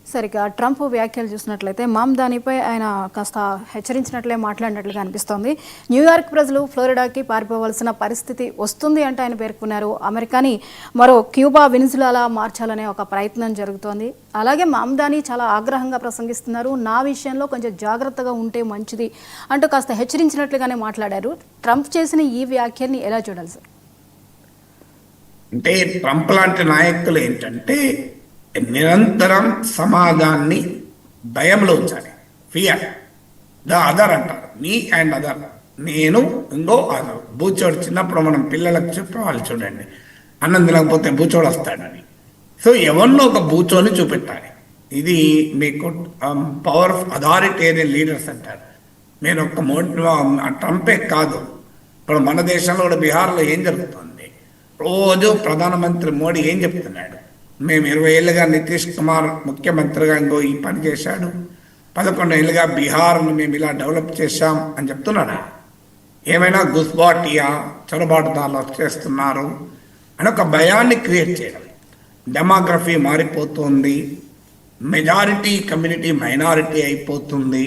సరిగ్గా ట్రంప్ వ్యాఖ్యలు చూసినట్లయితే మమ్దానిపై ఆయన కాస్త హెచ్చరించినట్లే మాట్లాడినట్లుగా అనిపిస్తోంది. న్యూయార్క్ ప్రజలు ఫ్లోరిడాకి పారిపోవలసిన పరిస్థితి వస్తుంది అంటే ఆయన పేర్కొన్నారు. అమెరికాని మరో క్యూబా వెనిజులాలా మార్చాలనే ఒక ప్రయత్నం జరుగుతోంది. అలాగే మమ్దాని చాలా ఆగ్రహంగా ప్రసంగిస్తున్నారు. నా విషయంలో కొంచెం జాగ్రత్తగా ఉంటే మంచిది అంటూ కాస్త హెచ్చరించినట్లుగానే మాట్లాడారు. ట్రంప్ చేసిన ఈ వ్యాఖ్యల్ని ఎలా చూడాలి సార్? అంటే ట్రంప్ లాంటి నాయకులు ఏంటంటే నిరంతరం సమాజాన్ని భయంలో ఉంచాలి. ఫియర్ ద అదర్ అంటారు. మీ అండ్ అదర్, నేను ఇంకో అదర్. బూచోడు చిన్నప్పుడు మనం పిల్లలకు చెప్పేవాళ్ళు చూడండి, అన్నం తినకపోతే బూచోడు వస్తాడని. సో ఎవరినో ఒక బూచోని చూపెట్టాలి. ఇది మీకు పవర్ అథారిటేరియన్ లీడర్స్ అంటారు. మీరు ఒక ట్రంపే కాదు, ఇప్పుడు మన దేశంలో కూడా బీహార్లో ఏం జరుగుతుంది, రోజు ప్రధానమంత్రి మోడీ ఏం చెప్తున్నాడు, మేము 20 ఏళ్ళుగా నితీష్ కుమార్ ముఖ్యమంత్రిగా ఇంకో ఈ పని చేశాడు, 11 ఏళ్ళుగా బీహార్ను మేము ఇలా డెవలప్ చేశాం అని చెప్తున్నాడా? ఏమైనా గుస్బాటియా చొరబాటుదారులు చేస్తున్నారు అని ఒక భయాన్ని క్రియేట్ చేయడం. డెమోగ్రఫీ మారిపోతుంది, మెజారిటీ కమ్యూనిటీ మైనారిటీ అయిపోతుంది.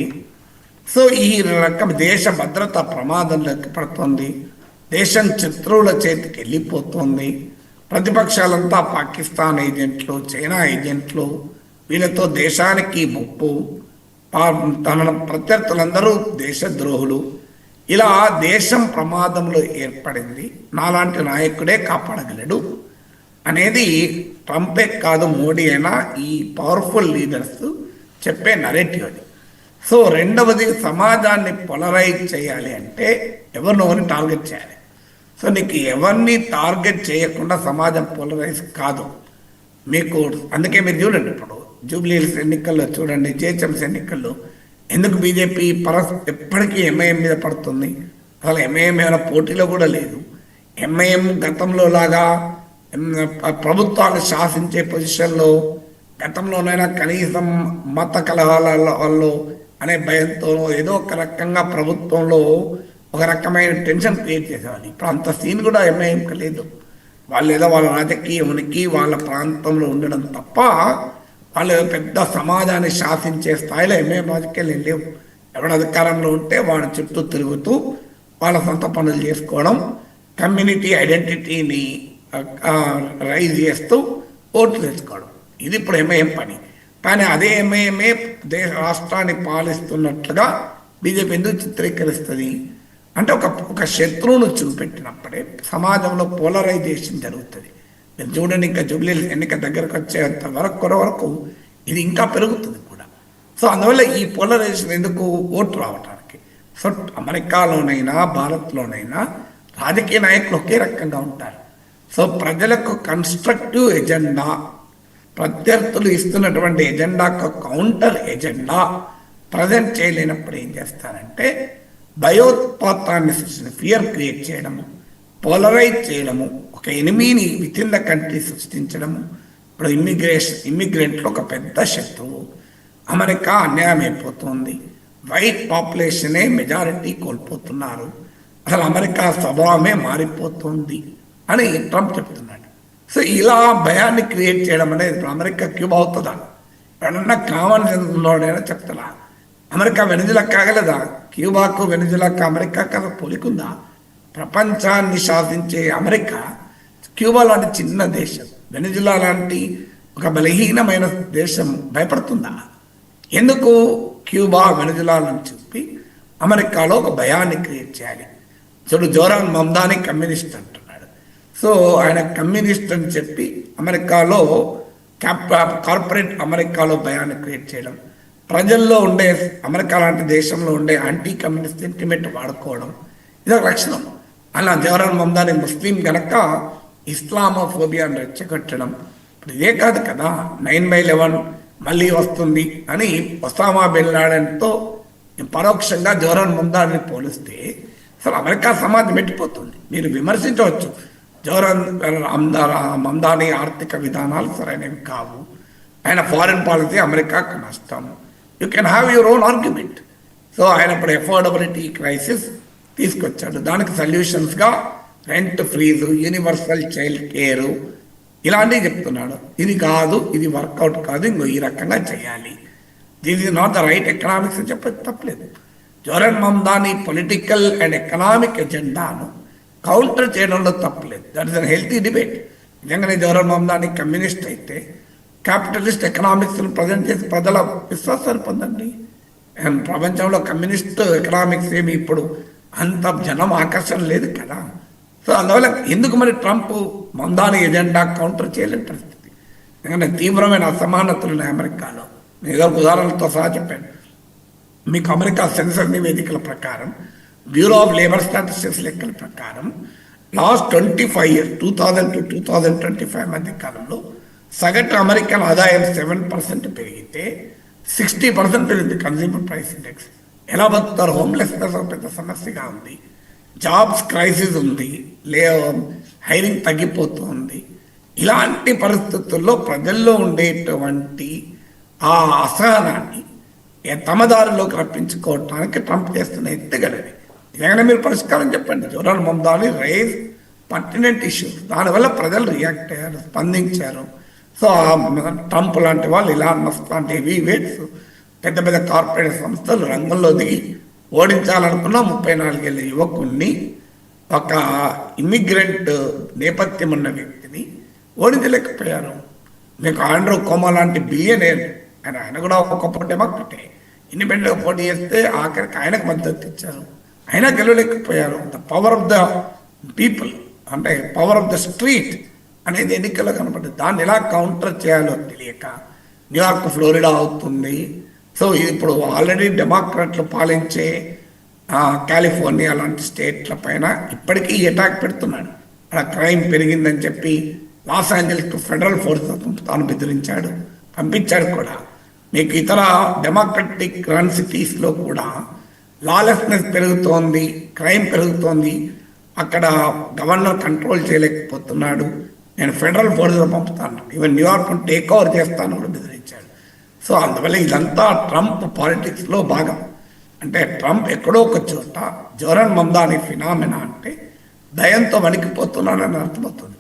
సో ఈ రకం దేశ భద్రత ప్రమాదంలోకి పడుతుంది, దేశం శత్రువుల చేతికి వెళ్ళిపోతుంది. ప్రతిపక్షాలంతా పాకిస్తాన్ ఏజెంట్లు, చైనా ఏజెంట్లు, వీళ్ళతో దేశానికి ముప్పు. తన ప్రత్యర్థులందరూ దేశద్రోహులు. ఇలా దేశం ప్రమాదంలో ఏర్పడింది. నాలాంటి నాయకుడే కాపాడగలడు అనేది ట్రంపే కాదు, మోడీ అయినా ఈ పవర్ఫుల్ లీడర్స్ చెప్పే నరేటివ్ అది. సో రెండవది, సమాజాన్ని పొలరైజ్ చేయాలి అంటే ఎవరినోని టార్గెట్ చేయాలి. సో నీకు ఎవరిని టార్గెట్ చేయకుండా సమాజం పోలరైజ్ కాదు మీకు. అందుకే మీరు చూడండి, ఇప్పుడు జూబ్లీహిల్స్ ఎన్నికల్లో చూడండి, జిహెచ్ఎంసీ ఎన్నికల్లో ఎందుకు బీజేపీ ఎప్పటికీ ఎంఐఎం మీద పడుతుంది? అసలు ఎంఐఎం ఏమైనా పోటీలో కూడా లేదు. ఎంఐఎం గతంలో లాగా ప్రభుత్వాన్ని శాసించే పొజిషన్లో గతంలోనైనా కనీసం మత కలహాలలో అనే భయంతో ఏదో ఒక రకంగా ప్రభుత్వంలో ఒక రకమైన టెన్షన్ క్రియేట్ చేసేవాళ్ళు. ఇప్పుడు అంత సీన్ కూడా ఎంఐఎంకి లేదు. వాళ్ళు ఏదో వాళ్ళ రాజకీయ ఉనికి వాళ్ళ ప్రాంతంలో ఉండడం తప్ప వాళ్ళు పెద్ద సమాజాన్ని శాసించే స్థాయిలో ఎంఐఎం రాజకీయాలు లేవు. ఎవడ అధికారంలో ఉంటే వాళ్ళ చుట్టూ తిరుగుతూ వాళ్ళ సొంత పనులు చేసుకోవడం, కమ్యూనిటీ ఐడెంటిటీని రైజ్ చేస్తూ ఓట్లు తెచ్చుకోవడం, ఇది ఇప్పుడు ఎంఐఎం పని. కానీ అదే ఎంఐఎంఏ రాష్ట్రాన్ని పాలిస్తున్నట్లుగా బీజేపీ ఎందుకు చిత్రీకరిస్తుంది అంటే ఒక శత్రువును చూపెట్టినప్పుడే సమాజంలో పోలరైజేషన్ జరుగుతుంది. మీరు చూడండి, ఇంకా జూబ్లీహిల్స్ ఎన్నిక దగ్గరకు వచ్చేంత వరకు ఇది ఇంకా పెరుగుతుంది కూడా. సో అందువల్ల ఈ పోలరైజేషన్ ఎందుకు, ఓటు రావడానికి. సో అమెరికాలోనైనా భారత్లోనైనా రాజకీయ నాయకులు ఒకే రకంగా ఉంటారు. సో ప్రజలకు కన్స్ట్రక్టివ్ ఎజెండా, ప్రత్యర్థులు ఇస్తున్నటువంటి ఎజెండాకు కౌంటర్ ఎజెండా ప్రజెంట్ చేయలేనప్పుడు ఏం చేస్తారంటే భయోత్పాతాన్ని సృష్టించడం, ఫియర్ క్రియేట్ చేయడము, పోలరైజ్ చేయడము, ఒక ఎనిమీని విత్ ఇన్ ద కంట్రీ సృష్టించడము. ఇప్పుడు ఇమ్మిగ్రెంట్లు ఒక పెద్ద శత్రువు. అమెరికా అన్యాయం అయిపోతుంది, వైట్ పాపులేషనే మెజారిటీ కోల్పోతున్నారు, అసలు అమెరికా స్వభావమే మారిపోతుంది అని ట్రంప్ చెప్తున్నాడు. సో ఇలా భయాన్ని క్రియేట్ చేయడం అనేది ఇప్పుడు అమెరికా క్యూబా అవుతుందా? ఎవరన్నా కామన్ సెన్స్ ఉన్నవాడైనా చెప్తారా? అమెరికా వెనుజులా కాగలదా? క్యూబాకు వెనుజులాకు అమెరికాకు అసలు పోలికుందా? ప్రపంచాన్ని శాసించే అమెరికా క్యూబా లాంటి చిన్న దేశం, వెనుజులా లాంటి ఒక బలహీనమైన దేశం భయపడుతుందా? ఎందుకు క్యూబా వెనుజులాలను చెప్పి అమెరికాలో ఒక భయాన్ని క్రియేట్ చేయాలి? చూడు, జోరాన్ మమ్దాని కమ్యూనిస్ట్ అంటున్నాడు. సో ఆయన కమ్యూనిస్ట్ అని చెప్పి అమెరికాలో కార్పొరేట్ అమెరికాలో భయాన్ని క్రియేట్ చేయడం, ప్రజల్లో ఉండే అమెరికా లాంటి దేశంలో ఉండే యాంటీ కమ్యూనిస్ట్ సెంటిమెంట్ వాడుకోవడం, ఇదొక లక్షణం. అలా జవహర్లాల్ మమ్దాని ముస్లిం గనక ఇస్లామోఫోబియాను రెచ్చగొట్టడం. ఇప్పుడు ఇదే కాదు కదా, 9/11 మళ్ళీ వస్తుంది అని ఒసామా బిన్ లాడెన్తో పరోక్షంగా జవహర్లాల్ మమ్దాని పోలిస్తే అసలు అమెరికా సమాజం పెట్టిపోతుంది. మీరు విమర్శించవచ్చు, జవహర్లాల్ మమ్దాని ఆర్థిక విధానాలు సరైనవి కావు, ఆయన ఫారిన్ పాలసీ అమెరికాకు నష్టం. You can have your own argument. So ఆయన ఇప్పుడు ఎఫోర్డబిలిటీ క్రైసిస్ తీసుకొచ్చాడు. దానికి సొల్యూషన్స్గా rent freeze, universal child care, ఇలాంటివి చెప్తున్నాడు. ఇది కాదు, ఇది వర్కౌట్ కాదు, ఇంకో ఈ రకంగా చేయాలి, this is not the right economics అని చెప్పేది తప్పలేదు. Zohran Mamdani political and economic ఎజెండాను కౌంటర్ చేయడంలో తప్పలేదు. That is an healthy debate. నిజంగానే జోరన్ మమ్దాని కమ్యూనిస్ట్ అయితే క్యాపిటలిస్ట్ ఎకనామిక్స్ను ప్రజెంట్ చేసి ప్రజల విశ్వాసాన్ని పొందండి. ప్రపంచంలో కమ్యూనిస్ట్ ఎకనామిక్స్ ఏమి ఇప్పుడు అంత జనం ఆకర్షణ లేదు కదా. సో అందువల్ల ఎందుకు మరి ట్రంప్ మమ్దాని ఎజెండా కౌంటర్ చేయలేని పరిస్థితి. ఎందుకంటే తీవ్రమైన అసమానతలు ఉన్నాయి అమెరికాలో. నేను ఏదో ఉదాహరణలతో సహా చెప్పాను మీకు. అమెరికా సెన్సస్ నివేదికల ప్రకారం, బ్యూరో ఆఫ్ లేబర్ స్టాటిస్టిక్స్ లెక్కల ప్రకారం లాస్ట్ 25 years 2000 to 2025 మధ్య కాలంలో సగటు అమెరికన్ ఆదాయం 7% పెరిగితే 60% పెరిగింది కన్స్యూమర్ ప్రైస్ ఇండెక్స్. ఎలా బతుకుతారు? హోమ్లెస్నెస్ ఒక పెద్ద సమస్యగా ఉంది, జాబ్స్ క్రైసిస్ ఉంది, హైరింగ్ తగ్గిపోతుంది. ఇలాంటి పరిస్థితుల్లో ప్రజల్లో ఉండేటువంటి ఆ అసహనాన్ని తమ దారిలోకి రప్పించుకోవటానికి ట్రంప్ చేస్తున్న ఎత్తుగడని నిజంగానే మీరు పరిష్కారం చెప్పండి. జోరన్ మమ్దాని రైజ్ పర్టినెంట్ ఇష్యూస్, దానివల్ల ప్రజలు రియాక్ట్ అయ్యారు, స్పందించారు. సో ట్రంప్ లాంటి వాళ్ళు, ఇలాన్ మస్క్ లాంటి హెవీ వెయిట్స్, పెద్ద పెద్ద కార్పొరేట్ సంస్థలు రంగంలో దిగి ఓడించాలనుకున్న 34 ఏళ్ళ యువకుణ్ణి, ఒక ఇమ్మిగ్రెంట్ నేపథ్యం ఉన్న వ్యక్తిని ఓడించలేకపోయారు. మీకు ఆండ్రూ కోమా లాంటి బిలియనేర్, ఆయన కూడా ఒకప్పుడు డెమోక్రటే, ఇండిపెండెంట్గా పోటీ చేస్తే ఆఖరికి ఆయనకు మద్దతు ఇచ్చారు, అయినా గెలవలేకపోయారు. The power of the people, అంటే పవర్ ఆఫ్ ద స్ట్రీట్ అనేది ఎన్నికల్లో కనబడింది. దాన్ని ఎలా కౌంటర్ చేయాలో తెలియక న్యూయార్క్, ఫ్లోరిడా అవుతుంది. సో ఇప్పుడు ఆల్రెడీ డెమోక్రాట్లు పాలించే కాలిఫోర్నియా లాంటి స్టేట్ల పైన ఇప్పటికీ అటాక్ పెడుతున్నాడు. అక్కడ క్రైమ్ పెరిగిందని చెప్పి లాస్ ఏంజల్స్కు ఫెడరల్ ఫోర్స్ తాను బెదిరించాడు, పంపించాడు కూడా. మీకు ఇతర డెమోక్రటిక్ రన్ సిటీస్లో కూడా లాలెస్నెస్ పెరుగుతోంది, క్రైమ్ పెరుగుతోంది, అక్కడ గవర్నర్ కంట్రోల్ చేయలేకపోతున్నాడు, నేను ఫెడరల్ ఫోర్స్లో పంపుతాను, ఈవెన్ న్యూయార్క్ టేక్ ఓవర్ చేస్తాను కూడా బెదిరించాడు. సో అందువల్ల ఇదంతా ట్రంప్ పాలిటిక్స్లో భాగం. అంటే ట్రంప్ ఎక్కడో ఒక చోట జోరన్ మమ్దాని ఫినామినా అంటే దయంతో వణికిపోతున్నాడని అర్థమవుతుంది.